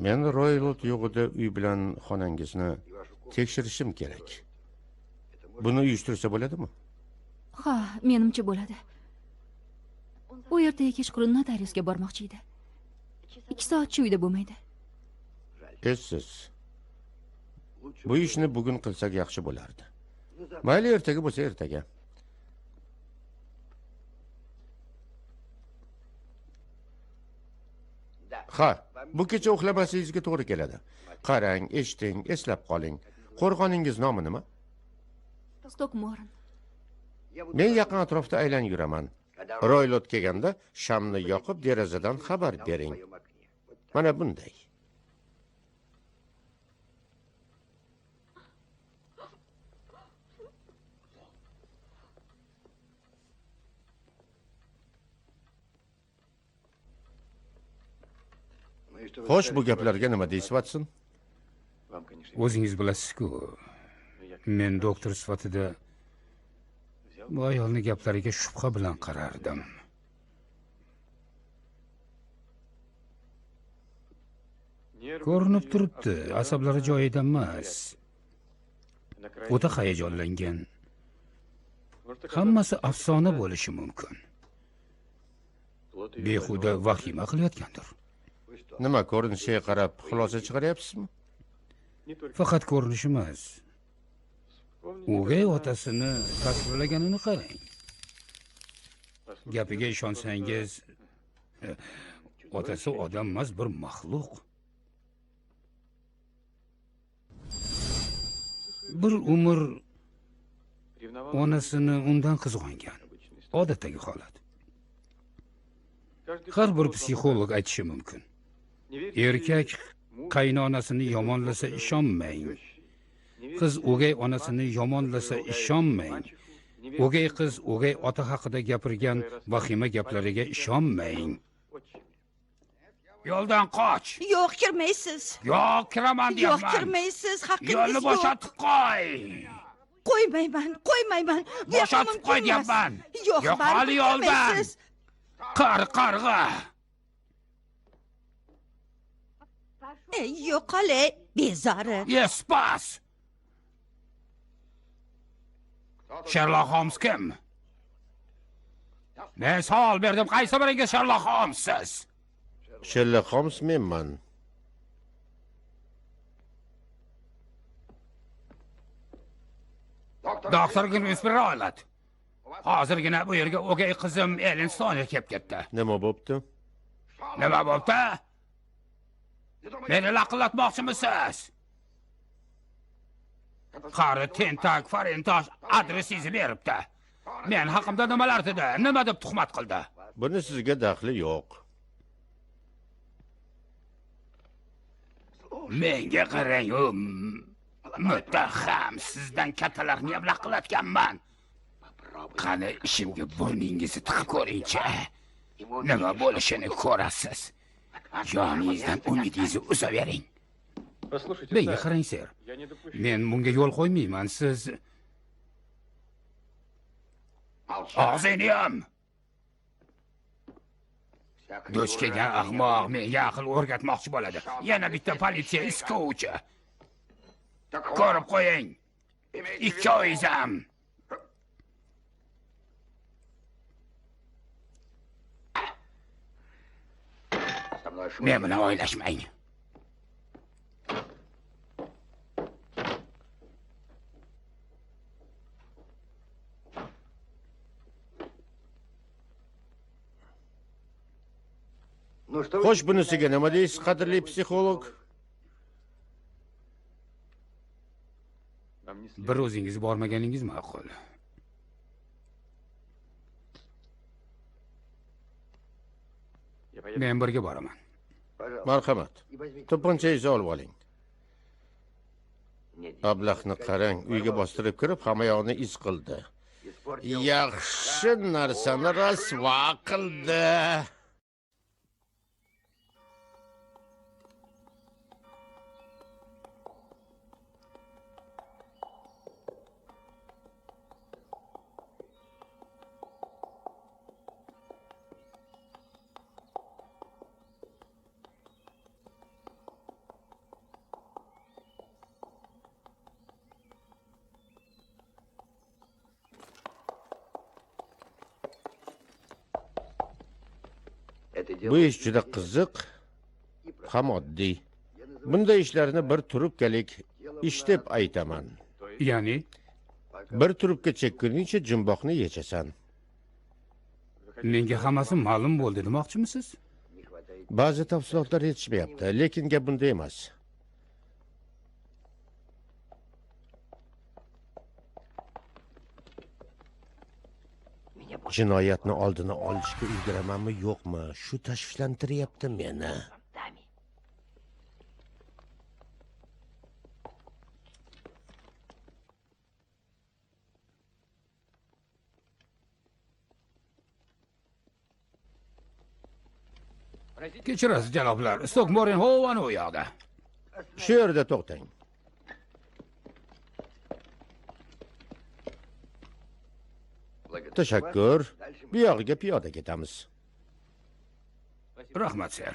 Men Roylot yo'g'ida uy bilan xonangizni tekshirishim kerak. Buni uyushtirsa bo'ladimi? Ha, menimcha bo'ladi. U ertaga kechqurun notariusga bormoqchi edi. 2 soatcha uyda bo'lmaydi. Essiz. Bu ishni bugun qilsak yaxshi bo'lardi. Mayli, ertaga bo'lsa ertaga. Ha, bu kecha uxlamasligingizga to'g'ri keladi. Qarang, eshiting, eslab qoling. Qo'rg'oningiz nomi nima? Stockmorn. Men yaqin atrofda aylanib yuraman. Roylot kelganda shamni yoqib derazadan xabar bering. Mana bunday. Xo'sh, bu gaplarga nima deysiz, Watson? O'zingiz bilasiz-ku, men doktor sifatida bu ayolni gaplariga shubha bilan qarardim. Ko'rinib turibdi, asablari joyida emas. O'ta hayajonlangan. Hammasi afsona bo'lishi mumkin. Behuda vahima qilayotgandir. Nima, ko'rinishiga qarab xulosa chiqaryapsizmi? Faqat ko'rinish emas. O'gay otasini tasvirlaganini qarang. Gapiga ishonsangiz, otasi odam emas, bir maxluq. Bir umr onasini undan qizg'ongan. Odatdagi holat. Har bir psixolog aytishi mumkin. Erkak qaynonasini yomonlasa ishonmang. Qiz o'gay onasini yomonlasa ishonmang. O'gay qiz o'gay ota haqida gapirgan vahima gaplariga ishonmang. Yo'ldan qoch. Yo'q, kirmaysiz. Yo'q, kiraman Yo'q, deyapman. kirmaysiz. Haqqingiz Yo'lni yo'q. bo'shatib qo'y. Qo'ymayman. Bu yoqqa Bo'shatib mumkin qo'y emas. deyapman. Yo'q, Yo'q, baribir hali yo'ldan. kirmaysiz. Qarg'a. Yo'qole, bezori. Espas. Sherlock Holmes kim? Men savol berdim, qaysi biringiz Sherlock Holmessiz? Sherlock Holmes menman. Doktor Grimsby Roylot. Hozirgina bu yerga o'gay qizim Ellen Stoner kelib ketdi. Nima bo'pti? Nima bo'pti? Meni laqillatmoqchimisiz? Qari tentak farintosh adresingizni beribdi. Men haqimda nimalar dedi? Nima deb tuhmat qildi? Buni sizga daxli yo'q. Menga qarang, muttaham, sizdan kattalarni ham laqillatganman. Qani ishimga burningizni tiqib ko'ring-chi. Nima bo'lishini ko'rasiz. Joningizdan umidingizni uzavering. Menga qarang, ser. Men bunga yo'l qo'ymayman. Siz og'zingni yom. Duch kelgan ahmoq menga aql o'rgatmoqchi bo'ladi. Yana bitta politsiya iskuvchi. Ko'rib qo'ying. Ikkovingiz ham. Men bilan o'ylashmang. Xo'sh, bunisiga nima deysiz, qadrli psixolog? Bir o'zingiz bormaganingiz ma'qul. Men birga boraman. Marhamat. To'pponchangizni olib oling. Ablahni qarang, uyga bostirib kirib, hamma yoqni iz qildi. Yaxshi narsani rasvo qildi. Bu ish juda qiziq ham oddiy. Bunday ishlarni bir turubkalik ish deb aytaman. Ya'ni Bir turubka chekkuningcha jumboqni yechasan. menga hammasi ma'lum bo'ldi demoqchimisiz? Ba'zi tafsilotlar yetishmayapti, lekin gap bunda emas. Jinoyatni oldini olishga ulguramanmi, yo'qmi? Shu tashvishlantiryapti meni. Kechirasiz janoblar, Stokmoren Hovan u yoqda. Shu yerda to'xtang. Tashakkur. Bu yog'iga piyoda ketamiz. Rahmat, ser.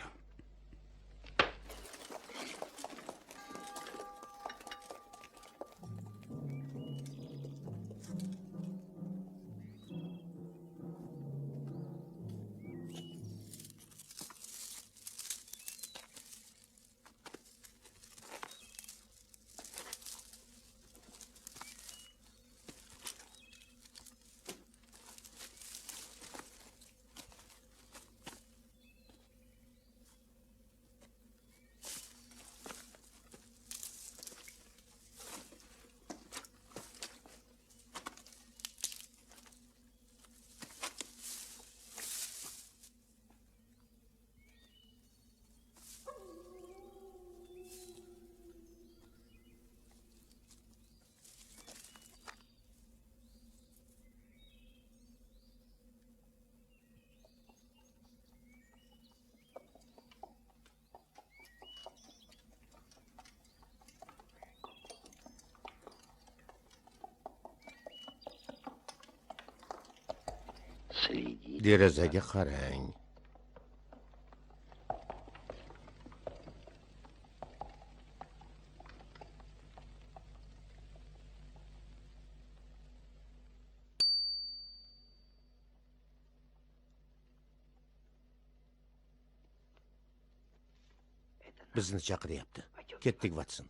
Derazaga qarang. Bizni chaqiryapti. Ketdik, Watson.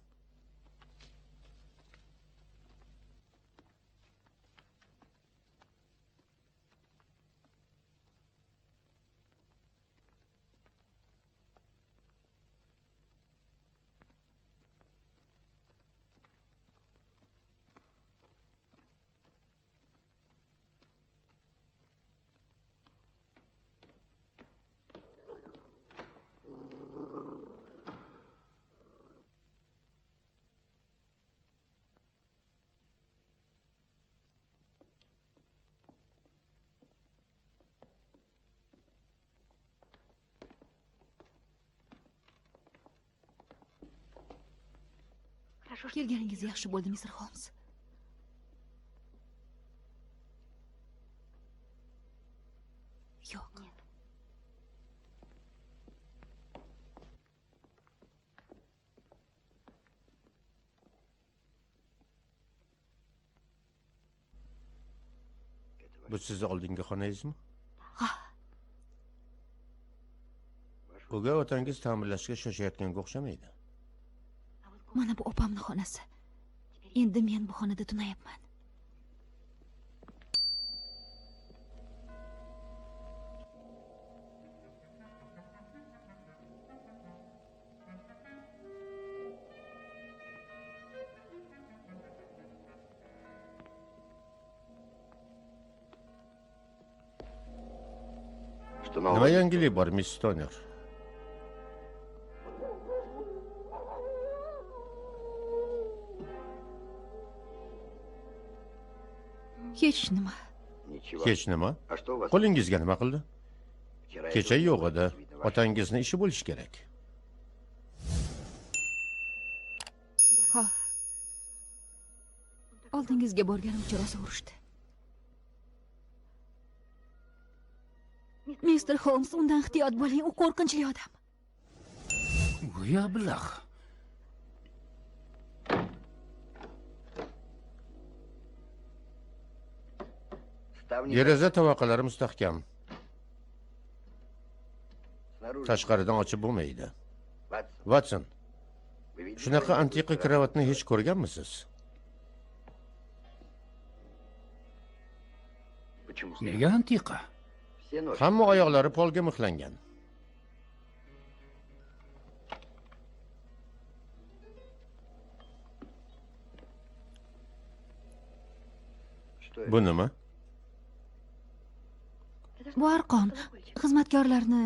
Kelganingiz yaxshi bo'ldi, Mr. Holmes. Yo'q. Bu sizni oldingi xonangizmi? Ha, O'gay otangiz ta'mirlashga shoshayotganga o'xshamaydi. mana bu opamning xonasi. Endi men bu xonada tunayapman. Nima yangilik bor, Miss Stoner? Hech nima. Hech nima. Qo'lingizga nima qildi? Kecha yo'q edi. Otangizni ishi bo'lishi kerak. Ha. Oldingizga borganimcha rosa urishdi. Mr. Holmes, undan ehtiyot bo'ling, u qo'rqinchli odam. Go'yo bilax. Deraza tavoqalari mustahkam. tashqaridan ochib bo'lmaydi. Watson, shunaqa antiqa kravatni hech ko'rganmisiz? Nega antiqa? Hamma oyoqlari polga mixlangan. Bu nima? Bu arqon xizmatkorlarni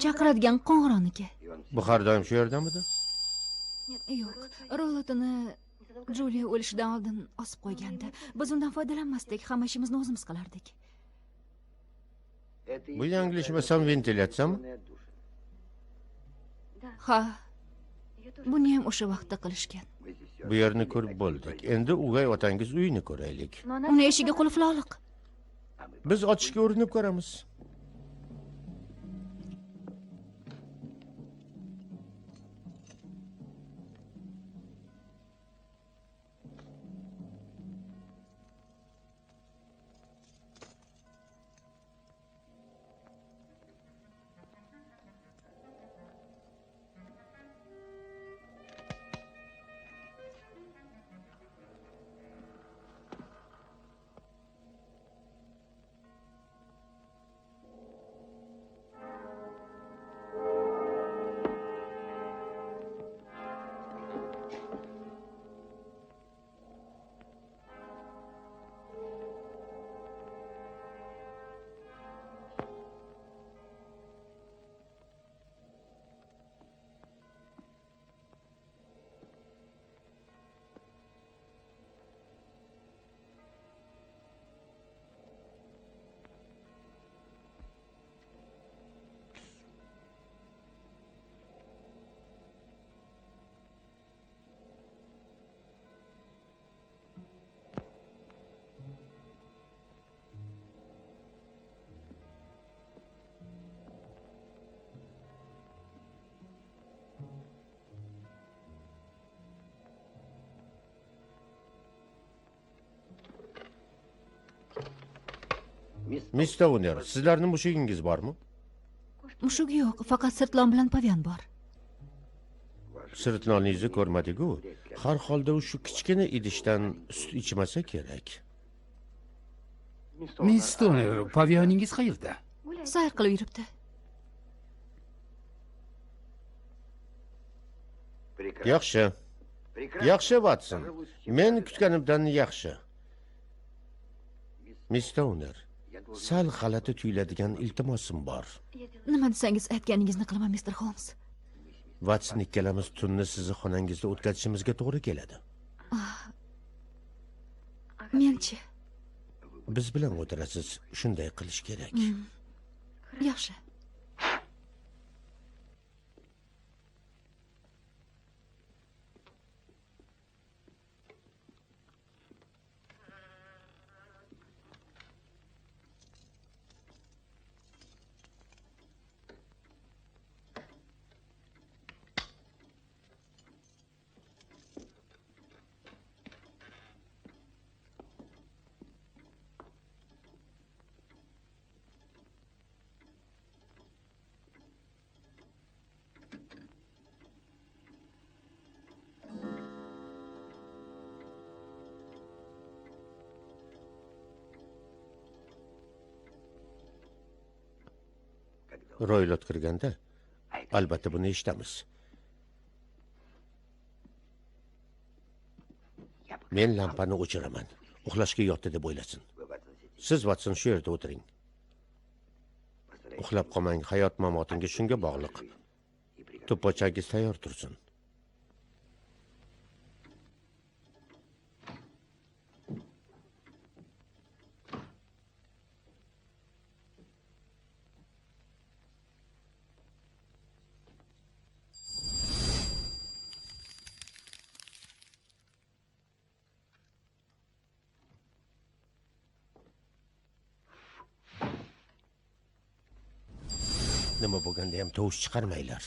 chaqiradigan qo'ng'iroqniki. Bu har doim shu yerdamidi? Yo'q, rolotini Juliya o'lishidan oldin osib qo'ygandi. Biz undan foydalanmasdik, hamma ishimizni o'zimiz qilardik. Bu yanglishmasam ventilyatsiyami? Ha. Buni ham o'sha vaqtda qilishgan. Bu yerni ko'rib bo'ldik. Endi o'gay otangiz uyini ko'raylik. Uni eshigi qulfloliq. Biz ochishga urinib ko'ramiz. Miss Towner, sizlarning mushugingiz bormi? Mushuk yo'q, faqat sirtlon bilan pavian bor. Sirtloningizni ko'rmadik-ku. Har holda u shu kichkina idishdan sut ichmasa kerak. Miss Stoner, pavioningiz qayerda? Sayr qilib yuribdi. Yaxshi. Yaxshi, Watson. Men kutganimdan yaxshi. Miss Towner, sal g'alati tuyuladigan iltimosim bor. Nima desangiz aytganingizni qilaman, Mr. Holmes. Watson ikkalamiz tunni sizni xonangizda o'tkazishimizga to'g'ri keladi. Men-chi? Biz bilan o'tirasiz, shunday qilish kerak. Yaxshi. Roylot kirganda albatta buni eshitamiz. Men lampani o'chiraman. Uxlashga yotdi deb o'ylasin. Siz Watson shu yerda o'tiring. Uxlab qolmang, hayot mamotingiz shunga bog'liq. To'pochangiz tayyor tursin. Nima bo'lganda ham tovush chiqarmanglar.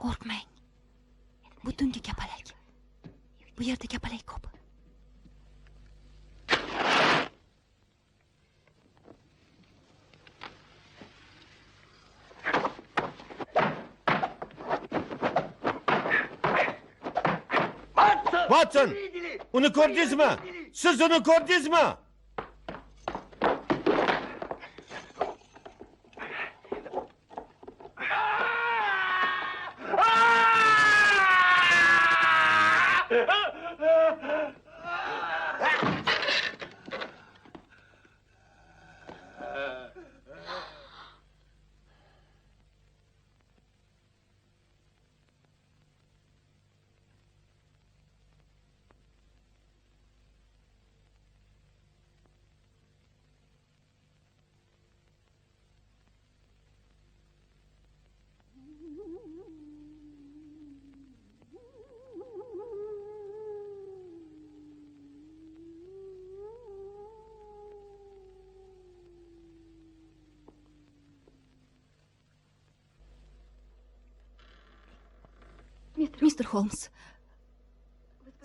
Qo'rqmang. Bu tungi kapalak. Bu yerda kapalak ko'p. Watson! Uni ko'rdingizmi? Siz uni ko'rdingizmi? Mr. Holmes.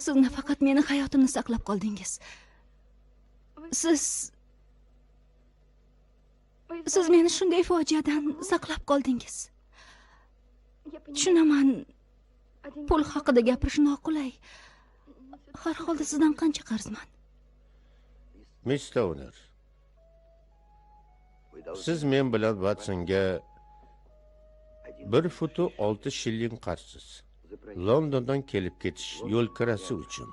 Siz nafaqat meni hayotimni saqlab qoldingiz. Siz meni shunday fojiadan saqlab qoldingiz. Tushunaman. Pul haqida gapirish noqulay. Har holda sizdan qancha qarzman? Miss Stoner. Siz men bilan Watsonga 1 futu 6 shilling qarzsiz. Londondan kelib ketish yo'l kirasi uchun.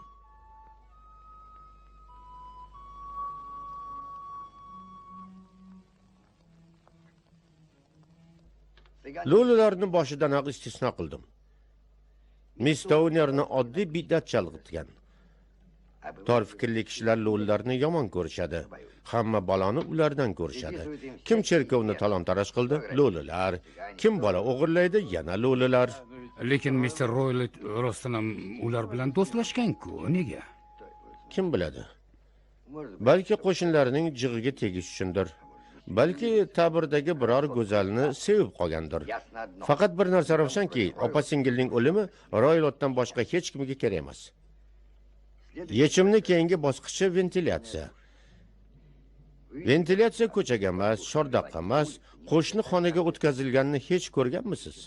Lo'lilarni boshidanoq istisno qildim. Miss Stonerni oddiy bid'at chalg'itgan. Tor fikrli kishilar lo'lilarni yomon ko'rishadi. Hamma baloni ulardan ko'rishadi. Kim cherkovni talon-taroj qildi? Lo'lilar. Kim bola o'g'irlaydi? Yana lo'lilar. Lekin Mr. Roylet rostdan ham ular bilan do'stlashgan-ku. Nega? Kim biladi? Balki qo'shnilarining jig'iga tegish uchundir. Balki tabirdagi biror go'zalni sevib qolgandir. Faqat bir narsa ravshanki, opa-singilning o'limi Royletdan boshqa hech kimga kerak emas. Yechimni keyingi bosqichi ventilyatsiya. Ventilyatsiya ko'chaga emas, chordaqqa emas, qo'shni xonaga o'tkazilganini hech ko'rganmisiz?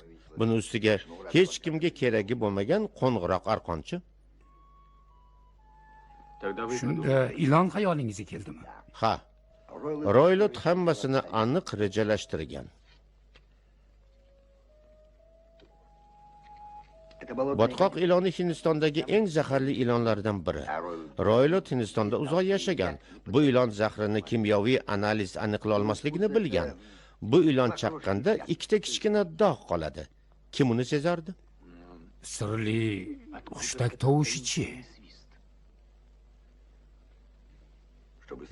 Buni ustiga hech kimga keragi bo'lmagan qo'ng'iroq arqonchi. Shunda ilon xayolingizga keldimi? Ha. Roylet hammasini aniq rejalashtirgan. Botqoq iloni Hindistondagi eng zaharli ilonlardan biri. Roylet Hindistonda uzoq yashagan. Bu ilon zahrini kimyoviy analiz aniqlay olmasligini bilgan. Bu ilon chaqqanda ikkita kichkina dog' qoladi. Kim uni sezardi? Sirli hushtak tovushi-chi?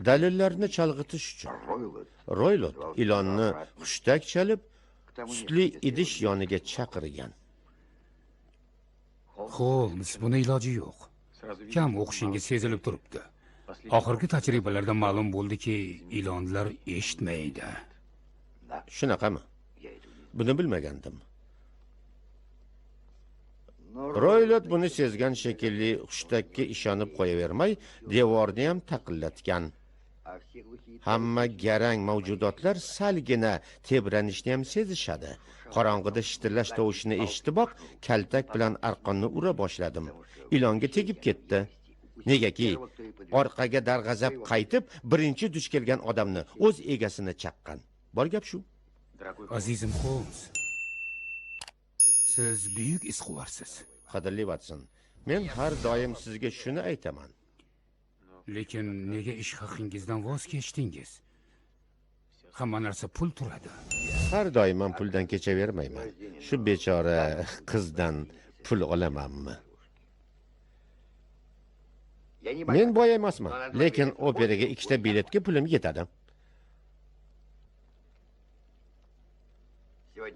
Dalillarni chalg'itish uchun Roylet ilonni hushtak chalib, sutli idish yoniga chaqirgan. Holmes, buni iloji yo'q. Kam o'qishingiz sezilib turibdi. Oxirgi tajribalarda ma'lum bo'ldiki, ilonlar eshitmaydi. Shunaqami? Buni bilmagandim. Roylet buni sezgan shekilli hushtakka ishonib qo'yavermay, devorni ham taqillatgan. Hamma garang mavjudotlar salgina tebranishni ham sezishadi. Qorong'ida shitirlash tovushini eshitiboq, kaltak bilan arqonni ura boshladim. Ilonga tegib ketdi. Negaki, orqaga darg'azab qaytib, birinchi duch kelgan odamni o'z egasini chaqqan. Bor gap shu. Azizim Holmes, siz buyuk isquvarsiz. Qadrli Watson, men har doim sizga shuni aytaman. Lekin nega ish haqingizdan voz kechdingiz? Hamma narsa pul turadi. Har doim men puldan kechavermayman. Shu bechora qizdan pul olamanmi? Men boy emasman, lekin operaga 2 ta biletga pulim yetadi.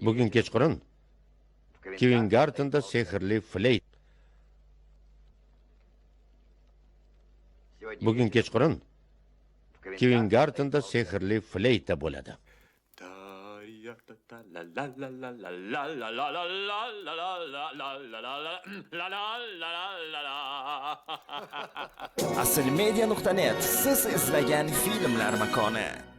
Bugun kechqurun Covent Garden'da sehrli fleyt. Bugun kechqurun Covent Garden'da sehrli fleyta bo'ladi. Aslmedia.net siz izlagan filmlar makoni.